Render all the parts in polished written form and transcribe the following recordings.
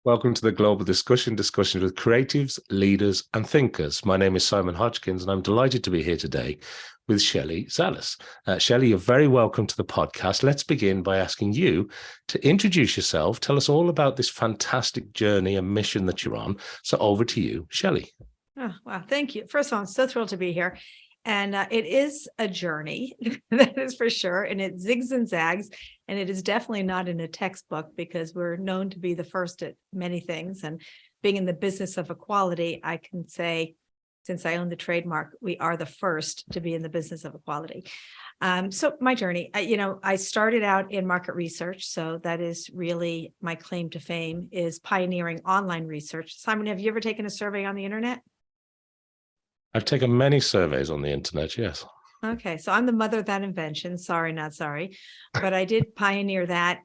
Welcome to the Global Discussions with creatives, leaders, and thinkers. My name is Simon Hodgkins, and I'm delighted to be here today with Shelley Zalis. Shelley, you're very welcome to the podcast. Let's begin by asking you to introduce yourself. Tell us all about this fantastic journey and mission that you're on. So over to you, Shelley. Oh, wow. Thank you. First of all, I'm so thrilled to be here. And it is a journey, that is for sure. And it zigs and zags. And it is definitely not in a textbook because we're known to be the first at many things. And being in the business of equality, I can say, since I own the trademark, we are the first to be in the business of equality. So my journey, I started out in market research. So that is really my claim to fame, is pioneering online research. Simon, have you ever taken a survey on the internet? I've taken many surveys on the internet, yes. Okay, so I'm the mother of that invention. Sorry, not sorry. But I did pioneer that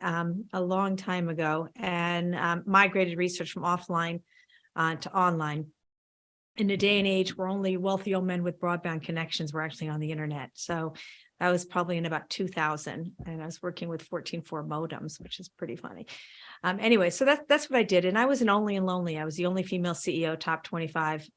a long time ago and migrated research from offline to online. In a day and age where only wealthy old men with broadband connections were actually on the internet. So that was probably in about 2000. And I was working with 14.4 modems, which is pretty funny. Anyway, so that's what I did. And I was an only and lonely. I was the only female CEO, top 25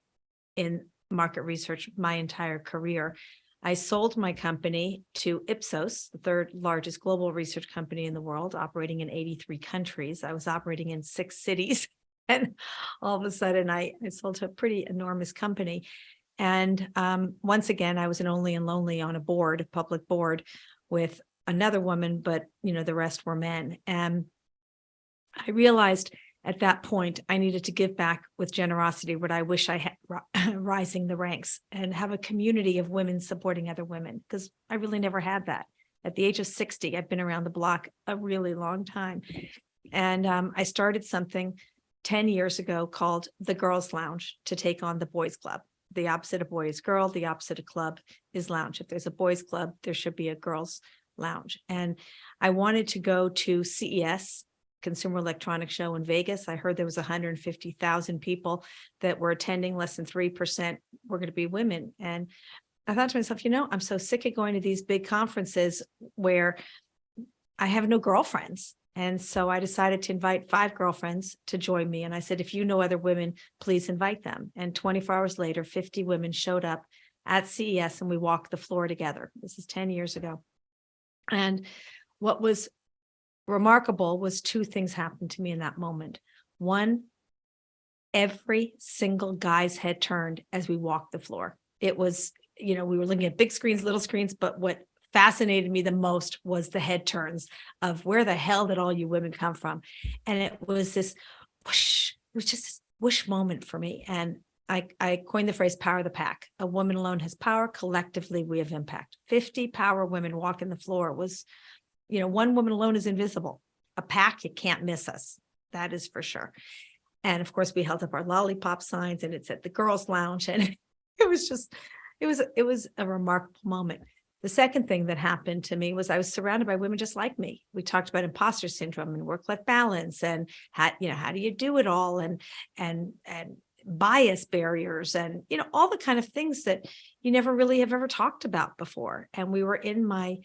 in market research my entire career. I sold my company to Ipsos, the third largest global research company in the world, operating in 83 countries. I was operating in 6 cities. And all of a sudden, I sold to a pretty enormous company. And once again, I was an only and lonely on a board, a public board, with another woman, but the rest were men. And I realized at that point, I needed to give back with generosity what I wish I had, rising the ranks, and have a community of women supporting other women, because I really never had that. At the age of 60, I've been around the block a really long time. And I started something 10 years ago called the Girls Lounge to take on the Boys Club. The opposite of boy is girl, the opposite of club is lounge. If there's a boys club, there should be a girls lounge. And I wanted to go to CES, Consumer Electronics Show in Vegas. I heard there was 150,000 people that were attending. Less than 3% were going to be women. And I thought to myself, I'm so sick of going to these big conferences where I have no girlfriends. And so I decided to invite 5 girlfriends to join me. And I said, if you know other women, please invite them. And 24 hours later, 50 women showed up at CES and we walked the floor together. This is 10 years ago. And what was remarkable was 2 things happened to me in that moment. One, every single guy's head turned as we walked the floor. It was, we were looking at big screens, little screens, but what fascinated me the most was the head turns of where the hell did all you women come from? And it was this whoosh, it was just this whoosh moment for me. And I coined the phrase power of the pack. A woman alone has power. Collectively, we have impact. 50 power women walking the floor. It was, one woman alone is invisible. A pack, you can't miss us. That is for sure. And of course, we held up our lollipop signs and it said the Girls Lounge. And it was a remarkable moment. The second thing that happened to me was I was surrounded by women just like me. We talked about imposter syndrome and work-life balance and how do you do it all and bias barriers and, all the kind of things that you never really have ever talked about before. And we were in my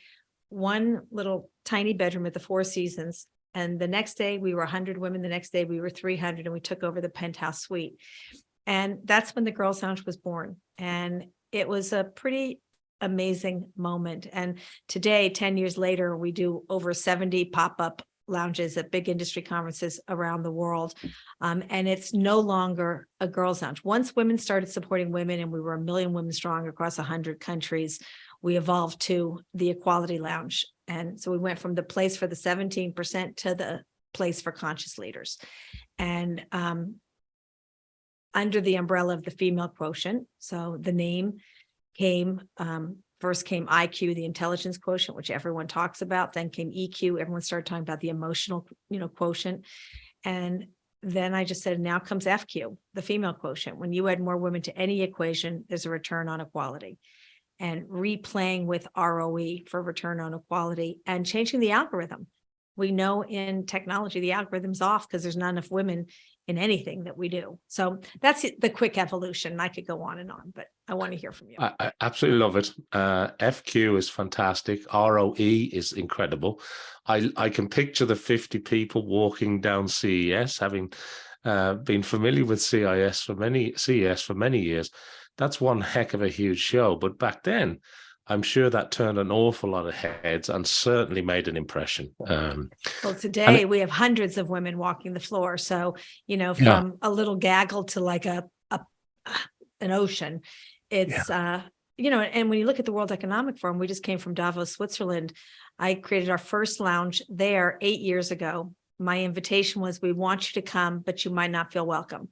one little tiny bedroom at the Four Seasons. And the next day we were 100 women. The next day we were 300 and we took over the penthouse suite. And that's when the Girls Lounge was born. And it was a pretty amazing moment. And today, 10 years later, we do over 70 pop-up lounges at big industry conferences around the world. And it's no longer a girls' lounge. Once women started supporting women and we were 1 million women strong across 100 countries, we evolved to the Equality Lounge. And so we went from the place for the 17% to the place for conscious leaders. And under the umbrella of the female quotient, so the name first came IQ, the intelligence quotient, which everyone talks about. Then came EQ. Everyone started talking about the emotional, quotient. And then I just said, now comes FQ, the female quotient. When you add more women to any equation, there's a return on equality. And replaying with ROE for return on equality and changing the algorithm. We know in technology, the algorithm's off because there's not enough women in anything that we do. So that's the quick evolution. I could go on and on, but I want to hear from you. I absolutely love it. FQ is fantastic. ROE is incredible. I can picture the 50 people walking down CES, having been familiar with CES for many years. That's one heck of a huge show. But back then, I'm sure that turned an awful lot of heads and certainly made an impression. Well, today we have hundreds of women walking the floor. So, from a little gaggle to like an ocean, it's, and when you look at the World Economic Forum, we just came from Davos, Switzerland. I created our first lounge there 8 years ago. My invitation was, we want you to come, but you might not feel welcome.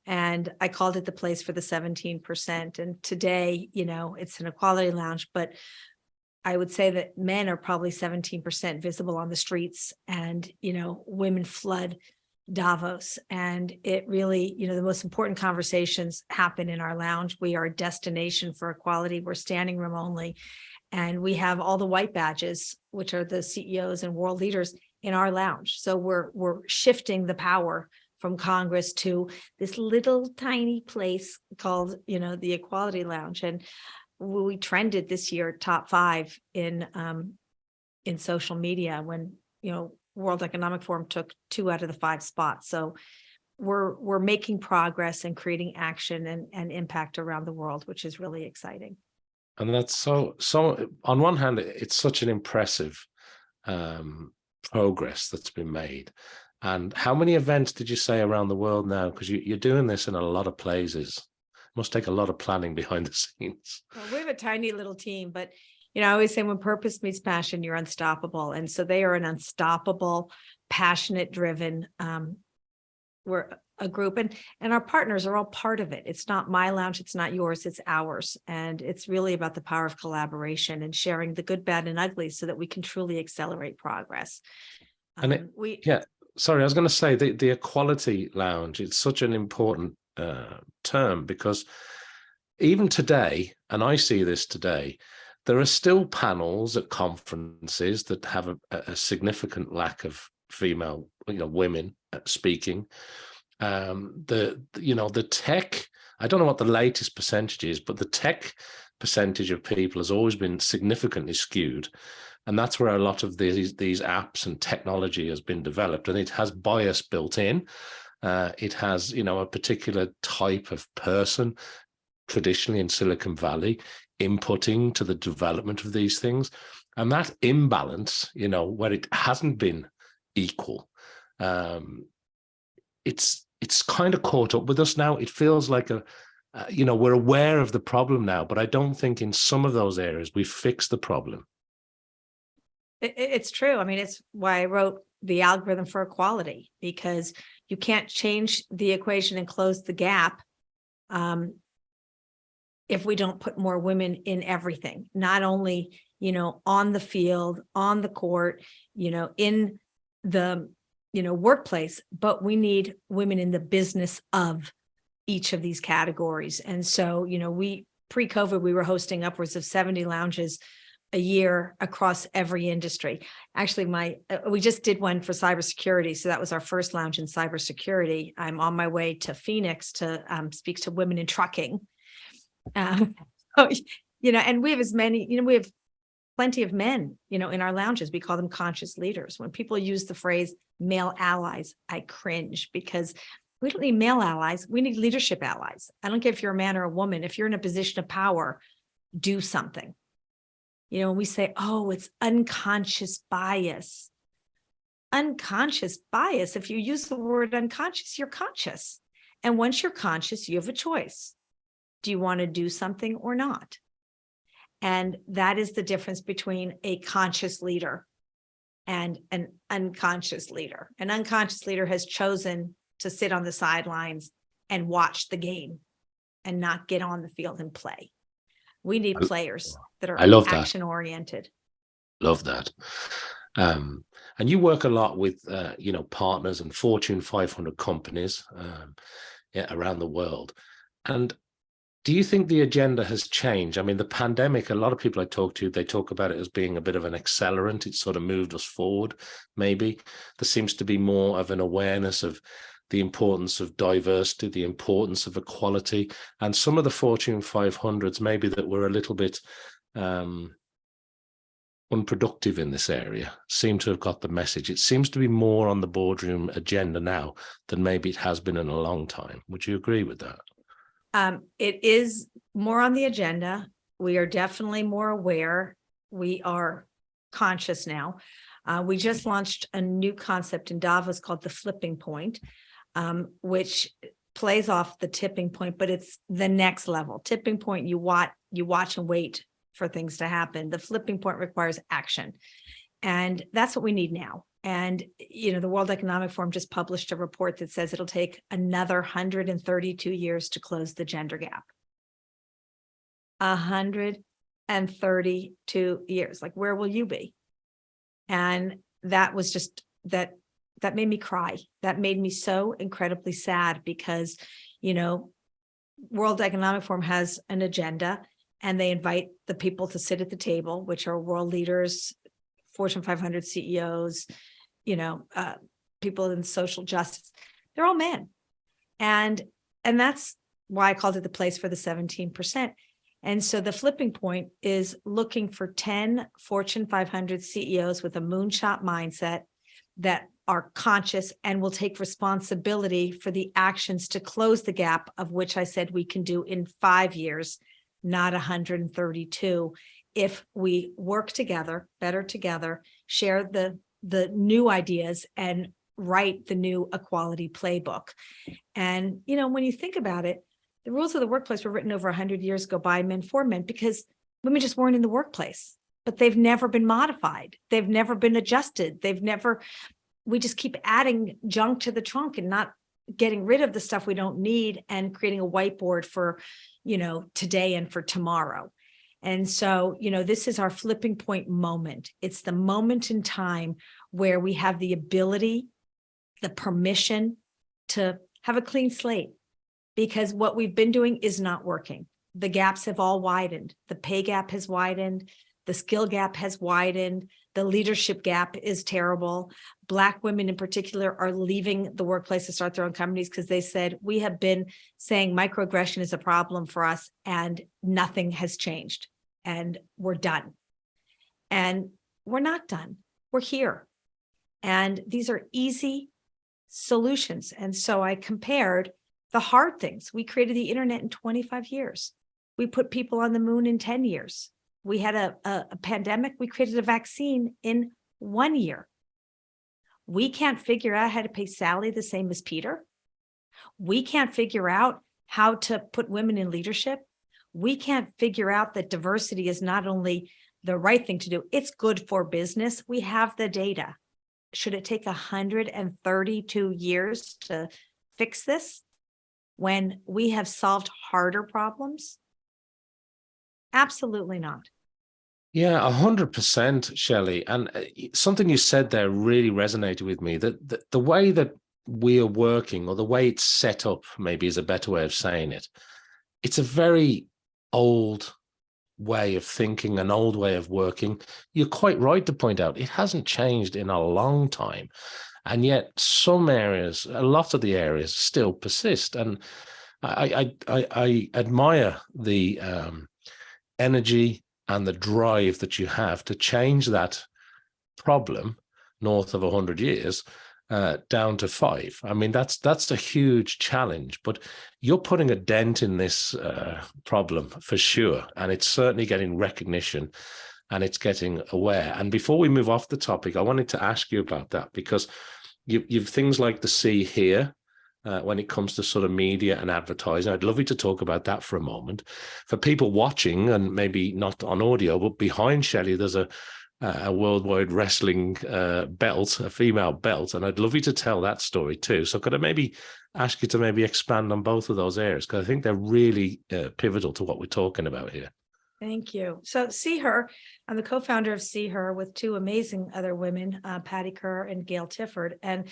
And I called it the place for the 17%. And today, it's an equality lounge, but I would say that men are probably 17% visible on the streets, and, women flood Davos. And it really, the most important conversations happen in our lounge. We are a destination for equality. We're standing room only. And we have all the white badges, which are the CEOs and world leaders, in our lounge. So we're shifting the power from Congress to this little tiny place called, the Equality Lounge. And we trended this year top 5 in social media when, World Economic Forum took 2 out of the 5 spots. So we're making progress and creating action and impact around the world, which is really exciting. And that's so on one hand, it's such an impressive progress that's been made. And how many events did you say around the world now? Because you're doing this in a lot of places. Must take a lot of planning behind the scenes. Well, we have a tiny little team, but I always say when purpose meets passion, you're unstoppable. And so they are an unstoppable, passionate, driven. We're a group, and our partners are all part of it. It's not my lounge, it's not yours, it's ours. And it's really about the power of collaboration and sharing the good, bad, and ugly so that we can truly accelerate progress. Sorry, I was going to say the Equality Lounge, it's such an important term, because even today, and I see this today, there are still panels at conferences that have a significant lack of female, women speaking. The tech, I don't know what the latest percentage is, but the tech percentage of people has always been significantly skewed. And that's where a lot of these apps and technology has been developed, and it has bias built in. It has, a particular type of person, traditionally in Silicon Valley, inputting to the development of these things. And that imbalance, where it hasn't been equal, it's kind of caught up with us now. It feels like we're aware of the problem now, but I don't think in some of those areas we've fixed the problem. It's true. I mean, it's why I wrote the algorithm for equality, because you can't change the equation and close the gap if we don't put more women in everything, not only, on the field, on the court, in the, workplace, but we need women in the business of each of these categories. And so, pre-COVID, we were hosting upwards of 70 lounges a year across every industry. Actually, we just did one for cybersecurity. So that was our first lounge in cybersecurity. I'm on my way to Phoenix to speak to women in trucking. And we have as many, we have plenty of men, in our lounges. We call them conscious leaders. When people use the phrase male allies, I cringe, because we don't need male allies. We need leadership allies. I don't care if you're a man or a woman. If you're in a position of power, do something. When we say, oh, it's unconscious bias. Unconscious bias, if you use the word unconscious, you're conscious. And once you're conscious, you have a choice. Do you want to do something or not? And that is the difference between a conscious leader and an unconscious leader. An unconscious leader has chosen to sit on the sidelines and watch the game and not get on the field and play. We need players that are action-oriented. Love that. And you work a lot with, partners and Fortune 500 companies around the world. And do you think the agenda has changed? I mean, the pandemic, a lot of people I talk to, they talk about it as being a bit of an accelerant. It sort of moved us forward, maybe. There seems to be more of an awareness of the importance of diversity, the importance of equality, and some of the Fortune 500s maybe that were a little bit, unproductive in this area seem to have got the message. It seems to be more on the boardroom agenda now than maybe it has been in a long time. Would you agree with that? It is more on the agenda. We are definitely more aware. We are conscious now. We just launched a new concept in Davos called the flipping point, which plays off the tipping point, but it's the next level. Tipping point, you watch and wait for things to happen. The flipping point requires action. And that's what we need now. And, the World Economic Forum just published a report that says it'll take another 132 years to close the gender gap. 132 years. Like, where will you be? And that was just that made me cry. That made me so incredibly sad because, World Economic Forum has an agenda and they invite the people to sit at the table, which are world leaders, Fortune 500 CEOs, people in social justice. They're all men. And that's why I called it the place for the 17%. And so the flipping point is looking for 10 Fortune 500 CEOs with a moonshot mindset that are conscious and will take responsibility for the actions to close the gap, of which I said we can do in 5 years, not 132, if we work together, better together, share the new ideas and write the new equality playbook. And, when you think about it, the rules of the workplace were written over 100 years ago by men for men because women just weren't in the workplace, but they've never been modified. They've never been adjusted. We just keep adding junk to the trunk and not getting rid of the stuff we don't need and creating a whiteboard for, today and for tomorrow. And so, this is our flipping point moment. It's the moment in time where we have the ability, the permission to have a clean slate, because what we've been doing is not working. The gaps have all widened. The pay gap has widened. The skill gap has widened. The leadership gap is terrible. Black women in particular are leaving the workplace to start their own companies because they said, we have been saying microaggression is a problem for us and nothing has changed. And we're done. And we're not done. We're here. And these are easy solutions. And so I compared the hard things. We created the internet in 25 years. We put people on the moon in 10 years. We had a pandemic. We created a vaccine in 1 year. We can't figure out how to pay Sally the same as Peter. We can't figure out how to put women in leadership. We can't figure out that diversity is not only the right thing to do, it's good for business. We have the data. Should it take 132 years to fix this when we have solved harder problems? Absolutely not. Yeah, 100%, Shelley. And something you said there really resonated with me, that the way that we are working, or the way it's set up, maybe is a better way of saying it. It's a very old way of thinking, an old way of working. You're quite right to point out it hasn't changed in a long time. And yet some areas, a lot of the areas still persist. And I admire the energy and the drive that you have to change that problem north of 100 years down to 5. I mean, that's a huge challenge, but you're putting a dent in this problem for sure. And it's certainly getting recognition and it's getting aware. And before we move off the topic, I wanted to ask you about that, because you've things like the See Here when it comes to sort of media and advertising. I'd love you to talk about that for a moment. For people watching, and maybe not on audio, but behind Shelley, there's a worldwide wrestling belt, a female belt, and I'd love you to tell that story too. So could I maybe ask you to maybe expand on both of those areas, because I think they're really pivotal to what we're talking about here. Thank you. So See Her, I'm the co-founder of See Her with two amazing other women, Patty Kerr and Gail Tifford, and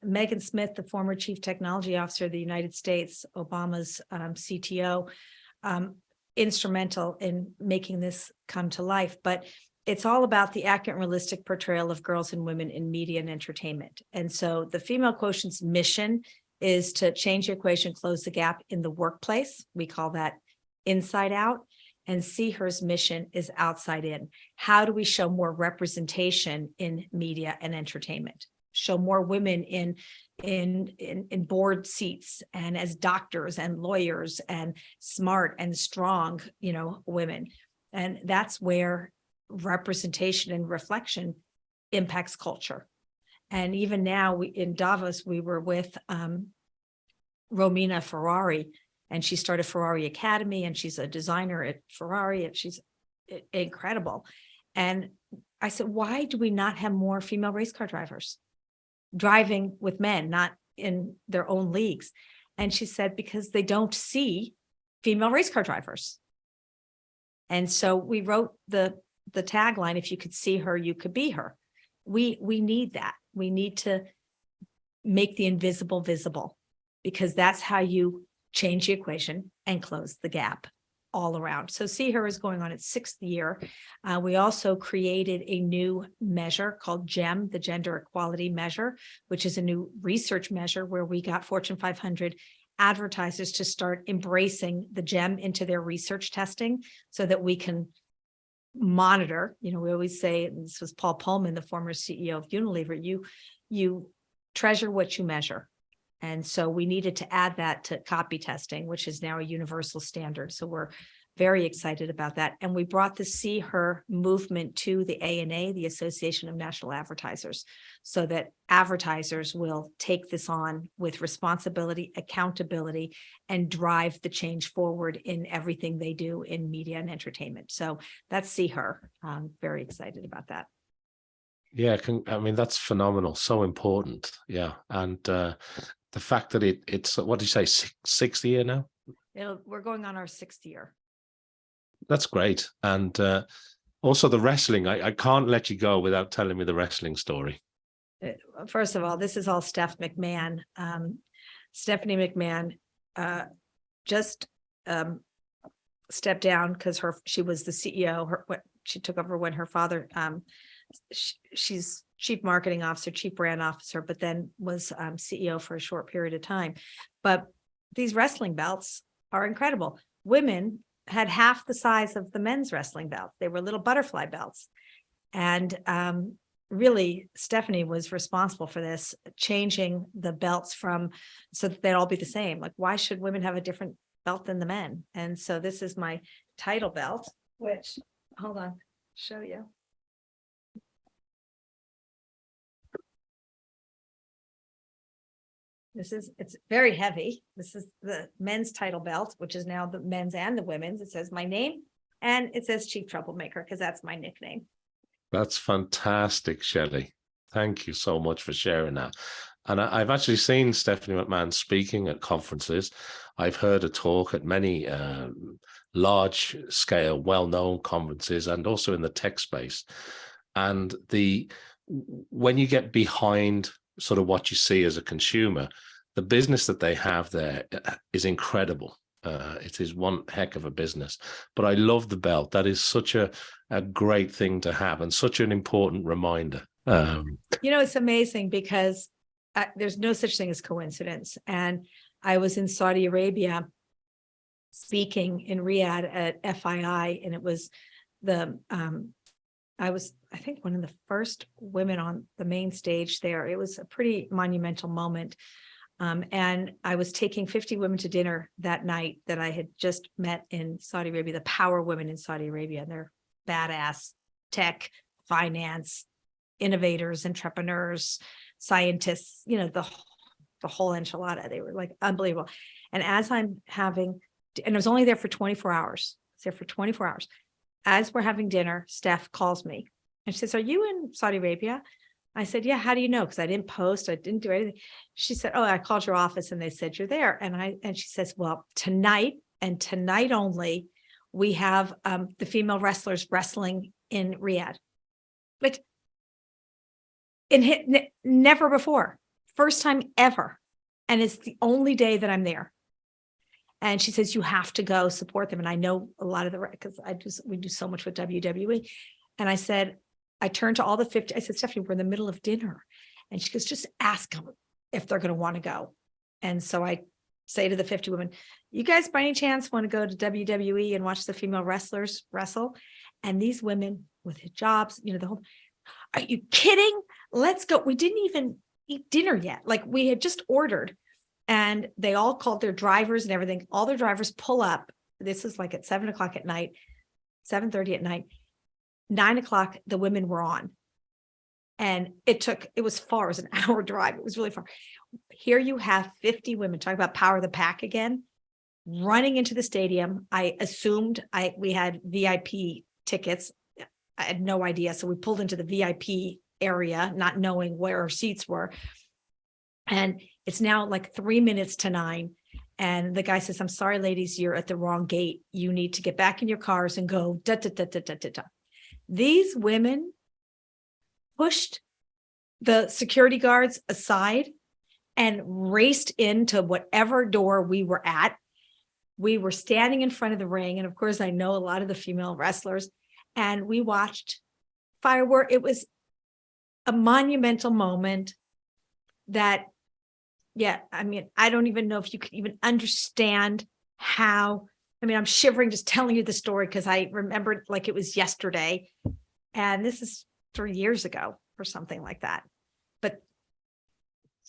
Megan Smith, the former chief technology officer of the United States, Obama's CTO, instrumental in making this come to life. But it's all about the accurate and realistic portrayal of girls and women in media and entertainment. And so the Female Quotient's mission is to change the equation, close the gap in the workplace. We call that Inside Out. And See Her's mission is outside in. How do we show more representation in media and entertainment? Show more women in board seats and as doctors and lawyers and smart and strong, women. And that's where representation and reflection impacts culture. And even now in Davos, we were with Romina Ferrari, and she started Ferrari Academy, and she's a designer at Ferrari, and she's incredible. And I said, why do we not have more female race car drivers driving with men, not in their own leagues? And she said, because they don't see female race car drivers. And so we wrote the tagline, if you could see her, you could be her. We need that. We need to make the invisible visible, because that's how you change the equation and close the gap all around. So See Her is going on its 6th year. We also created a new measure called GEM, the Gender Equality Measure, which is a new research measure where we got Fortune 500 advertisers to start embracing the GEM into their research testing so that we can monitor. We always say, and this was Paul Pullman, the former CEO of Unilever, you treasure what you measure. And so we needed to add that to copy testing, which is now a universal standard. So we're very excited about that. And we brought the See Her movement to the ANA, the Association of National Advertisers, so that advertisers will take this on with responsibility, accountability, and drive the change forward in everything they do in media and entertainment. So that's See Her. I'm very excited about that. Yeah, that's phenomenal. So important. Yeah. And the fact that it's, what did you say, 6th year now? We're going on our 6th year. That's great. And also the wrestling, I can't let you go without telling me the wrestling story. First of all, this is all Steph McMahon. Stephanie McMahon just stepped down because she was the CEO. She took over when her father, she's chief marketing officer, chief brand officer, but then was CEO for a short period of time. But these wrestling belts are incredible. Women had half the size of the men's wrestling belt. They were little butterfly belts. And really, Stephanie was responsible for this, changing the belts so that they'd all be the same. Like, why should women have a different belt than the men? And so this is my title belt, which, hold on, show you. It's very heavy. This is the men's title belt, which is now the men's and the women's. It says my name, and it says Chief Troublemaker, because that's my nickname. That's fantastic, Shelley. Thank you so much for sharing that. And I've actually seen Stephanie McMahon speaking at conferences. I've heard her talk at many large scale, well-known conferences, and also in the tech space. And when you get behind sort of what you see as a consumer, the business that they have there is incredible. It is one heck of a business. But I love the belt. That is such a great thing to have, and such an important reminder. It's amazing because there's no such thing as coincidence. And I was in Saudi Arabia speaking in Riyadh at FII, and it was I was, I think, one of the first women on the main stage there. It was a pretty monumental moment. And I was taking 50 women to dinner that night that I had just met in Saudi Arabia, the power women in Saudi Arabia. And they're badass tech, finance, innovators, entrepreneurs, scientists, the whole enchilada. They were like unbelievable. And as I'm having, and I was only there for 24 hours. I was there for 24 hours. As we're having dinner, Steph calls me and she says, "Are you in Saudi Arabia?" I said, "Yeah, how do you know?" Because I didn't post, I didn't do anything. She said, "Oh, I called your office and they said you're there." And she says, "Well, tonight and tonight only, we have the female wrestlers wrestling in Riyadh." Like, never before. First time ever. And it's the only day that I'm there. And she says, "You have to go support them." And I know a lot of because we do so much with WWE. And I turned to all the 50. I said, "Stephanie, we're in the middle of dinner." And she goes, "Just ask them if they're going to want to go." And so I say to the 50 women, you guys by any chance want to go to WWE and watch the female wrestlers wrestle? And these women with hijabs, the whole, are you kidding? Let's go. We didn't even eat dinner yet. Like we had just ordered, and they all called their drivers and everything. All their drivers pull up. This is like at 7:00 at night, 7:30 at night, 9:00, the women were on. And it was far, it was an hour drive. It was really far. Here you have 50 women, talk about power of the pack again, running into the stadium. I assumed we had VIP tickets. I had no idea. So we pulled into the VIP area, not knowing where our seats were. And it's now like 3 minutes to 9. And the guy says, I'm sorry, ladies, you're at the wrong gate. You need to get back in your cars and go da, da, da, da, da, da, da. These women pushed the security guards aside and raced into whatever door we were at. We were standing in front of the ring. And of course, I know a lot of the female wrestlers, and we watched firework. It was a monumental moment that, I don't even know if you could even understand how. I'm shivering just telling you the story because I remembered like it was yesterday. And this is 3 years ago or something like that. But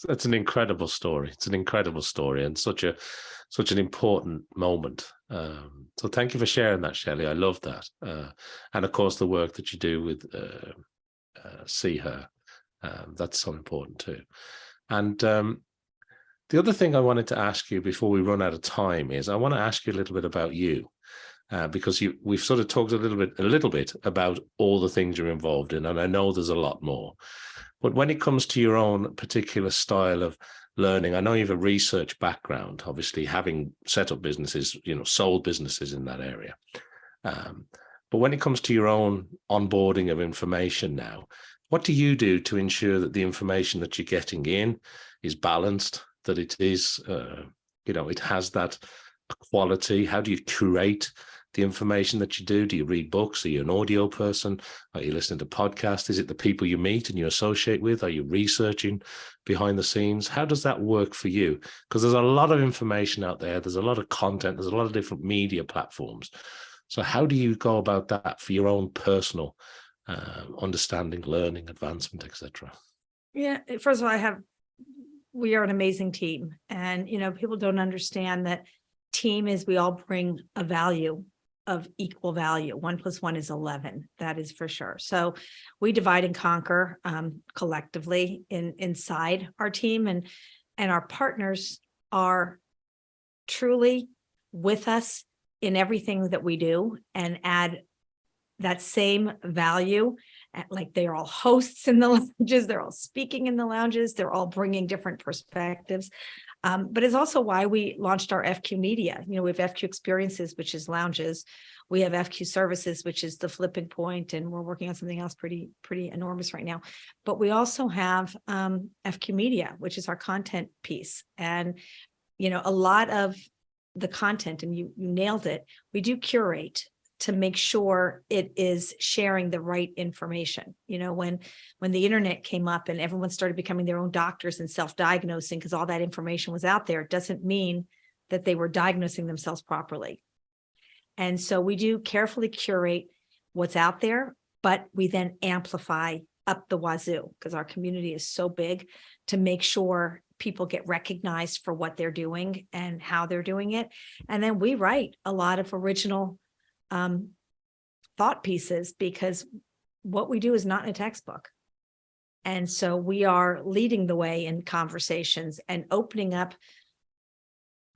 it's an incredible story. It's an incredible story and such an important moment. So thank you for sharing that, Shelley. I love that. And of course, the work that you do with See Her, that's so important too. And the other thing I wanted to ask you before we run out of time is I want to ask you a little bit about you. Because we've sort of talked a little bit about all the things you're involved in, and I know there's a lot more. But when it comes to your own particular style of learning, I know you have a research background, obviously having set up businesses, sold businesses in that area. But when it comes to your own onboarding of information now, what do you do to ensure that the information that you're getting in is balanced, that it is, it has that quality? How do you curate the information that you do? Do you read books? Are you an audio person? Are you listening to podcasts? Is it the people you meet and you associate with? Are you researching behind the scenes? How does that work for you? Because there's a lot of information out there. There's a lot of content. There's a lot of different media platforms. So how do you go about that for your own personal understanding, learning, advancement, etc.? Yeah, first of all, we are an amazing team. And, people don't understand that team is we all bring a value of equal value. 1 + 1 is 11. That is for sure. So we divide and conquer collectively inside our team, and our partners are truly with us in everything that we do and add that same value. Like they're all hosts in the lounges, they're all speaking in the lounges, they're all bringing different perspectives. But it's also why we launched our FQ Media. We have FQ Experiences, which is lounges. We have FQ Services, which is the flipping point, and we're working on something else pretty enormous right now. But we also have FQ Media, which is our content piece. And, a lot of the content, and you nailed it, we do curate to make sure it is sharing the right information. When the internet came up and everyone started becoming their own doctors and self-diagnosing because all that information was out there, it doesn't mean that they were diagnosing themselves properly. And so we do carefully curate what's out there, but we then amplify up the wazoo because our community is so big to make sure people get recognized for what they're doing and how they're doing it. And then we write a lot of original thought pieces because what we do is not in a textbook. And so we are leading the way in conversations and opening up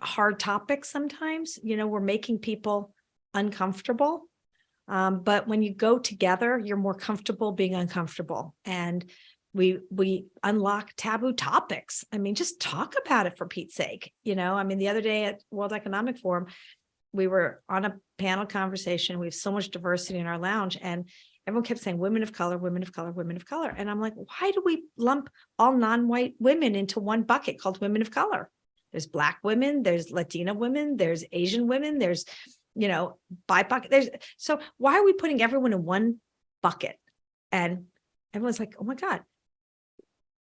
hard topics sometimes. We're making people uncomfortable. But when you go together, you're more comfortable being uncomfortable. And we unlock taboo topics. Just talk about it for Pete's sake. The other day at World Economic Forum, we were on a panel conversation. We have so much diversity in our lounge, and everyone kept saying women of color, women of color, women of color. And I'm like, why do we lump all non-white women into one bucket called women of color? There's Black women, there's Latina women, there's Asian women, there's, BIPOC. So why are we putting everyone in one bucket? And everyone's like, oh my God,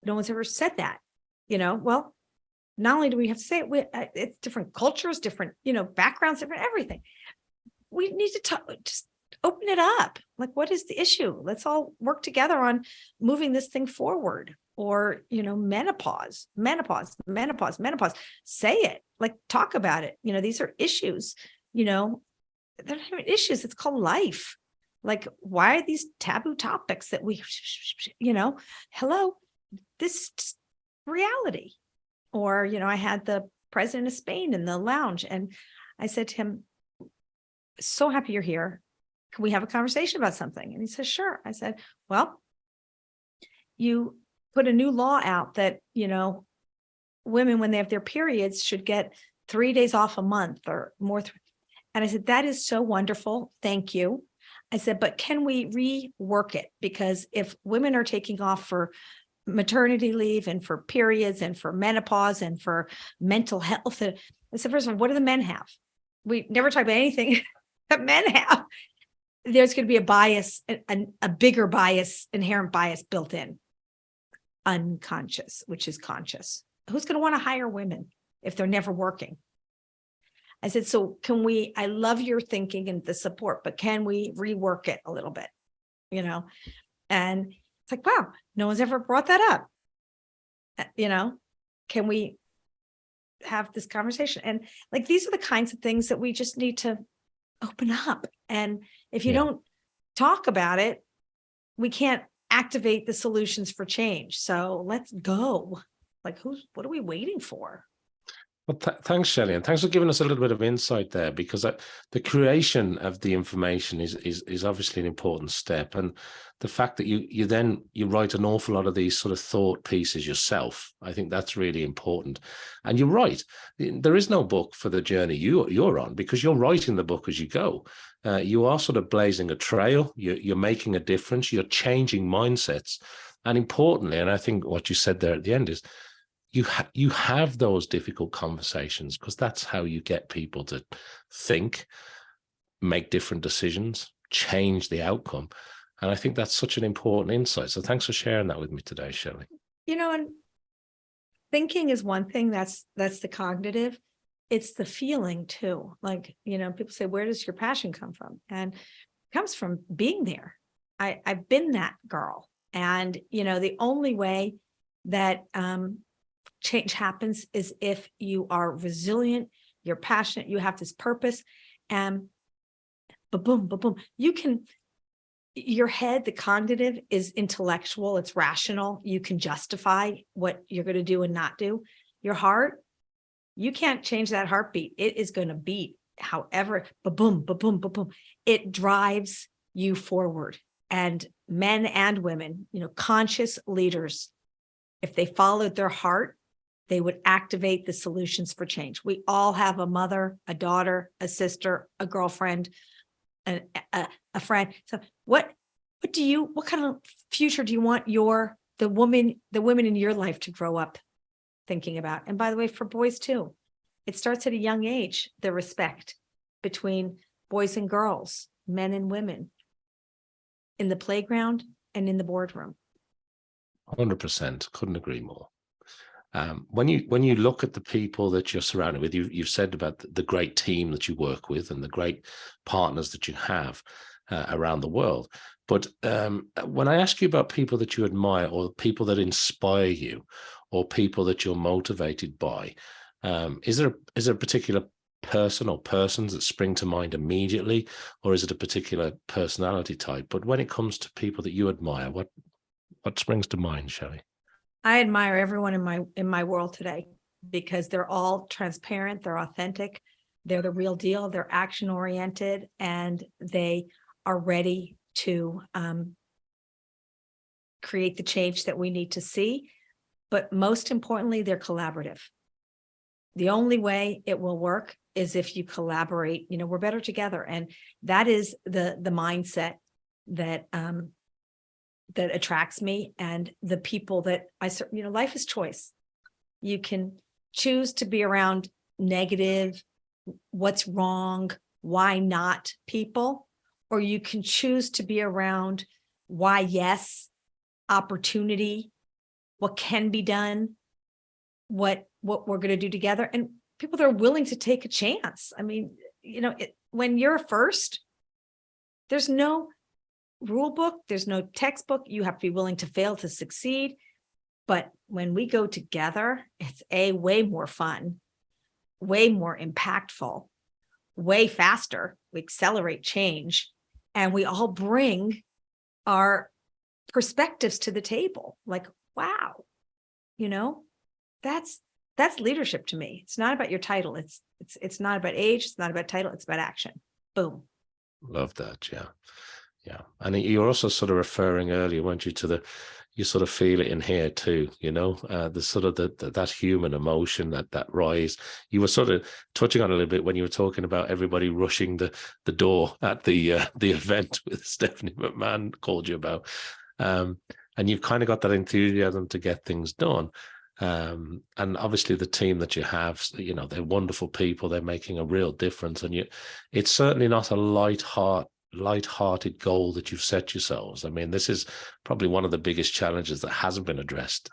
no one's ever said that. Well, not only do we have to say it, it's different cultures, different, backgrounds, different everything. We need to talk, just open it up. Like, what is the issue? Let's all work together on moving this thing forward. Or, menopause. Say it, like, talk about it. These are issues, they're not even issues. It's called life. Like, why are these taboo topics that we, hello, this is reality. Or, I had the president of Spain in the lounge, and I said to him, so happy you're here. Can we have a conversation about something? And he says, sure. I said, well, you put a new law out that, women, when they have their periods, should get 3 days off a month or more. And I said, that is so wonderful. Thank you. I said, but can we rework it? Because if women are taking off for maternity leave and for periods and for menopause and for mental health, I said, first of all, what do the men have? We never talk about anything that men have. There's going to be a bias, a bigger bias, inherent bias built in. Unconscious, which is conscious. Who's going to want to hire women if they're never working? I said, so can we, I love your thinking and the support, but can we rework it a little bit? And it's like, wow, no one's ever brought that up. Can we have this conversation? And like, these are the kinds of things that we just need to open up. And if you don't talk about it, we can't activate the solutions for change. So let's go. Like, what are we waiting for? Well, thanks, Shelley, and thanks for giving us a little bit of insight there, because the creation of the information is obviously an important step, and the fact that you write an awful lot of these sort of thought pieces yourself, I think that's really important. And you're right, there is no book for the journey you're on, because you're writing the book as you go. You are sort of blazing a trail. You're making a difference. You're changing mindsets, and importantly, and I think what you said there at the end is, you have those difficult conversations, because that's how you get people to think, make different decisions, change the outcome. And I think that's such an important insight. So thanks for sharing that with me today, Shelley. And thinking is one thing, that's the cognitive. It's the feeling too. Like, people say, where does your passion come from? And it comes from being there. I've been that girl. And, the only way that, change happens is if you are resilient, you're passionate, you have this purpose, and boom, your head, the cognitive, is intellectual, it's rational. You can justify what you're going to do and not do. Your heart, you can't change that heartbeat. It is going to beat however, boom. It drives you forward. And men and women, conscious leaders, if they followed their heart, they would activate the solutions for change. We all have a mother, a daughter, a sister, a girlfriend, a friend. So what kind of future do you want the women in your life to grow up thinking about? And by the way, for boys too, it starts at a young age, the respect between boys and girls, men and women, in the playground and in the boardroom. 100%, couldn't agree more. When you look at the people that you're surrounded with, you've said about the great team that you work with and the great partners that you have around the world. But when I ask you about people that you admire, or people that inspire you, or people that you're motivated by, is there a particular person or persons that spring to mind immediately, or is it a particular personality type? But when it comes to people that you admire, what springs to mind, Shelley? I admire everyone in my world today, because they're all transparent, they're authentic, they're the real deal, they're action oriented, and they are ready to create the change that we need to see. But most importantly, they're collaborative. The only way it will work is if you collaborate. We're better together, and that is the mindset that that attracts me, and the people that life is choice. You can choose to be around negative, what's wrong, why not people, or you can choose to be around why yes, opportunity, what can be done, we're going to do together, and people that are willing to take a chance. I mean, when you're first, there's no rule book, there's no textbook. You have to be willing to fail to succeed. But when we go together, it's way more fun, way more impactful, way faster. We accelerate change, and we all bring our perspectives to the table. Like, wow, that's leadership to me. It's not about your title. It's not about age. It's not about title. It's about action. Boom. Love that. Yeah. Yeah. And you're also sort of referring earlier, weren't you, to you sort of feel it in here too, the sort of that human emotion, that rise. You were sort of touching on a little bit when you were talking about everybody rushing the door at the event with Stephanie McMahon called you about. And you've kind of got that enthusiasm to get things done. And obviously the team that you have, they're wonderful people. They're making a real difference. And it's certainly not a light-hearted goal that you've set yourselves. I mean, this is probably one of the biggest challenges that hasn't been addressed.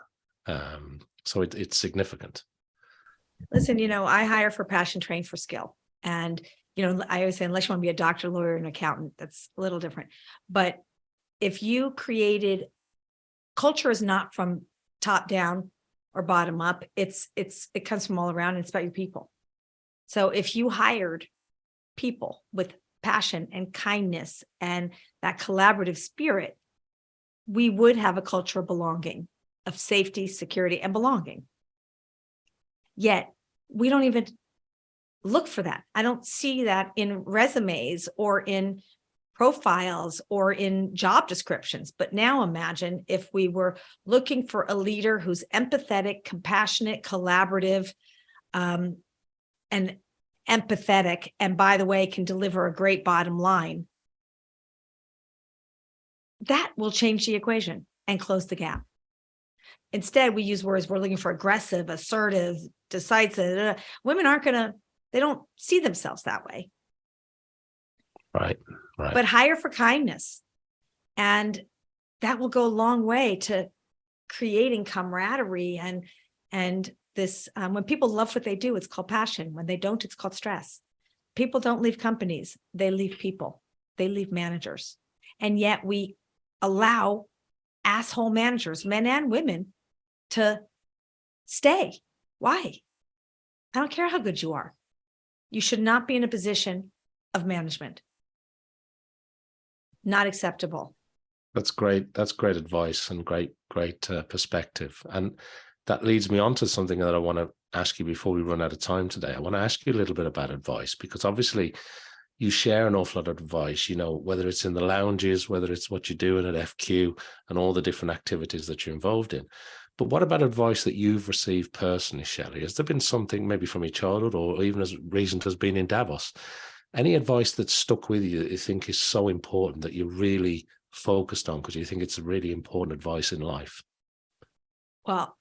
So it's significant. Listen, I hire for passion, train for skill. And, I always say, unless you want to be a doctor, lawyer, and accountant, that's a little different. But if you created, culture is not from top down or bottom up. It comes from all around, and it's about your people. So if you hired people with passion and kindness and that collaborative spirit, we would have a culture of belonging, of safety, security, and belonging. Yet we don't even look for that. I don't see that in resumes or in profiles or in job descriptions. But now imagine if we were looking for a leader who's empathetic, compassionate, collaborative, and empathetic, and by the way, can deliver a great bottom line. That will change the equation and close the gap. Instead, we use words, we're looking for aggressive, assertive, decisive. Women they don't see themselves that way. Right. But hire for kindness. And that will go a long way to creating camaraderie and this, when people love what they do, it's called passion. When they don't, it's called stress. People don't leave companies. They leave people. They leave managers. And yet we allow asshole managers, men and women, to stay. Why? I don't care how good you are. You should not be in a position of management. Not acceptable. That's great. That's great advice and great perspective. And that leads me on to something that I want to ask you before we run out of time today. I want to ask you a little bit about advice, because obviously you share an awful lot of advice, whether it's in the lounges, whether it's what you're doing at FQ and all the different activities that you're involved in. But what about advice that you've received personally, Shelley? Has there been something maybe from your childhood or even as recent as being in Davos? Any advice that stuck with you that you think is so important that you're really focused on because you think it's a really important advice in life? Well,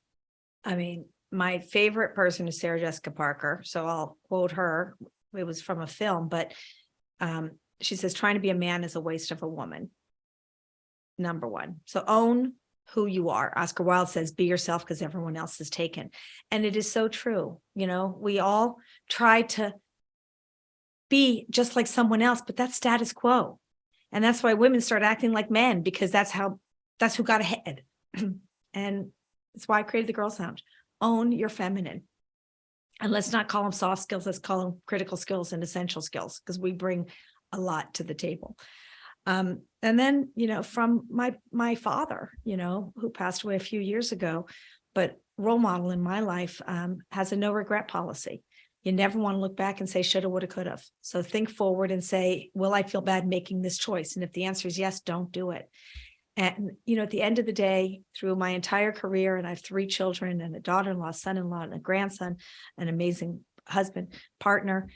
I mean, my favorite person is Sarah Jessica Parker. So I'll quote her. It was from a film, but she says, trying to be a man is a waste of a woman. Number one. So own who you are. Oscar Wilde says, be yourself because everyone else is taken. And it is so true. We all try to be just like someone else, but that's status quo. And that's why women start acting like men, because that's who got ahead. And that's why I created the Girl Sound. Own your feminine. And let's not call them soft skills. Let's call them critical skills and essential skills, because we bring a lot to the table. And then, from my father, who passed away a few years ago, but role model in my life, has a no regret policy. You never want to look back and say, shoulda, woulda, could have. So think forward and say, will I feel bad making this choice? And if the answer is yes, don't do it. And, at the end of the day, through my entire career, and I have 3 children and a daughter-in-law, son-in-law, and a grandson, an amazing husband, partner,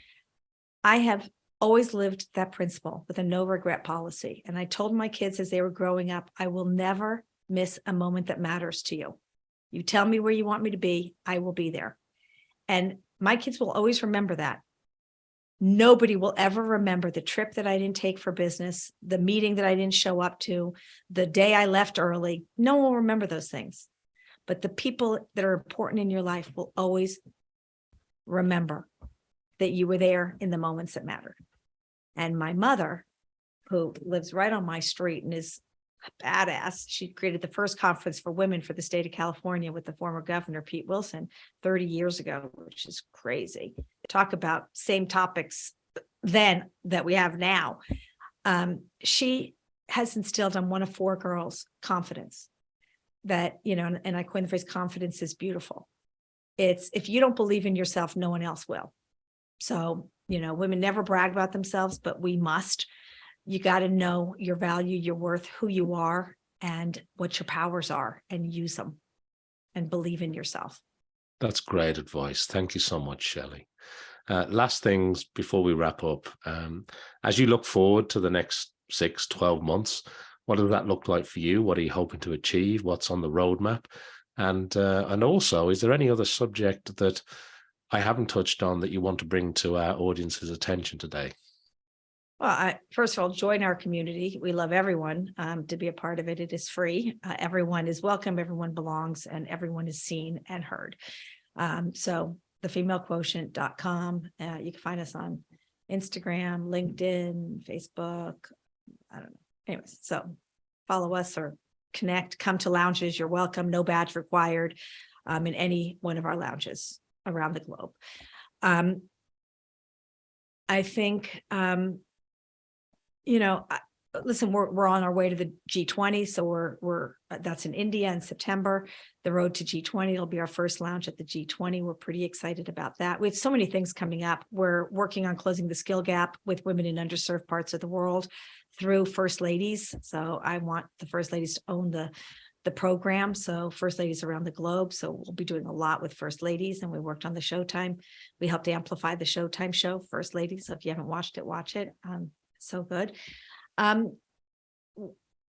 I have always lived that principle with a no regret policy. And I told my kids as they were growing up, I will never miss a moment that matters to you. You tell me where you want me to be, I will be there. And my kids will always remember that. Nobody will ever remember the trip that I didn't take for business, the meeting that I didn't show up to, the day I left early. No one will remember those things. but the people that are important in your life will always remember that you were there in the moments that mattered. And my mother, who lives right on my street and is a badass, she created the first conference for women for the state of California with the former governor, Pete Wilson, 30 years ago, which is crazy. Talk about same topics then that we have now. She has instilled on one of 4 girls confidence that, and I coined the phrase, confidence is beautiful. It's, if you don't believe in yourself, no one else will. So, women never brag about themselves, but we must. You got to know your value, your worth, who you are, and what your powers are, and use them and believe in yourself. That's great advice. Thank you so much, Shelley. Last things before we wrap up. As you look forward to the next 6, 12 months, what does that look like for you? What are you hoping to achieve? What's on the roadmap? And also, is there any other subject that I haven't touched on that you want to bring to our audience's attention today? Well, first of all, join our community. We love everyone to be a part of it. It is free. Everyone is welcome. Everyone belongs, and everyone is seen and heard. So thefemalequotient.com. You can find us on Instagram, LinkedIn, Facebook. I don't know. Anyways, so follow us or connect. Come to lounges. You're welcome. No badge required in any one of our lounges around the globe. I think, listen, we're on our way to the G20. So we're that's in India in September. The road to G20 will be our first launch at the G20. We're pretty excited about that. We have so many things coming up. We're working on closing the skill gap with women in underserved parts of the world through First Ladies. So I want the First Ladies to own the program. So First Ladies around the globe. So we'll be doing a lot with First Ladies, and we worked on the Showtime. We helped amplify the Showtime show, First Ladies. So if you haven't watched it, watch it. So good.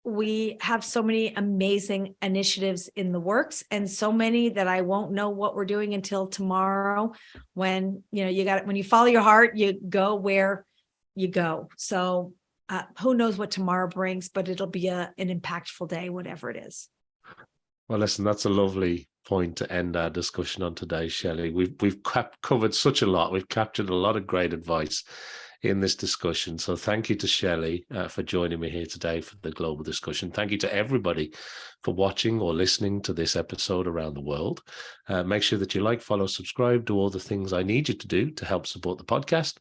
We have so many amazing initiatives in the works, and so many that I won't know what we're doing until tomorrow. When when you follow your heart, you go where you go. So who knows what tomorrow brings, but it'll be an impactful day, whatever it is. Well, listen, that's a lovely point to end our discussion on today, Shelley. We've covered such a lot. We've captured a lot of great advice in this discussion. So thank you to Shelley for joining me here today for the global discussion. Thank you to everybody for watching or listening to this episode around the world. Make sure that you like, follow, subscribe, do all the things I need you to do to help support the podcast.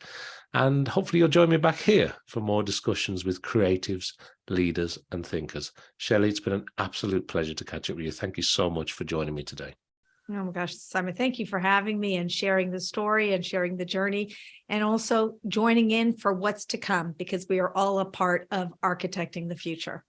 And hopefully you'll join me back here for more discussions with creatives, leaders, and thinkers. Shelley, it's been an absolute pleasure to catch up with you. Thank you so much for joining me today. Oh my gosh, Simon, thank you for having me and sharing the story and sharing the journey, and also joining in for what's to come, because we are all a part of architecting the future.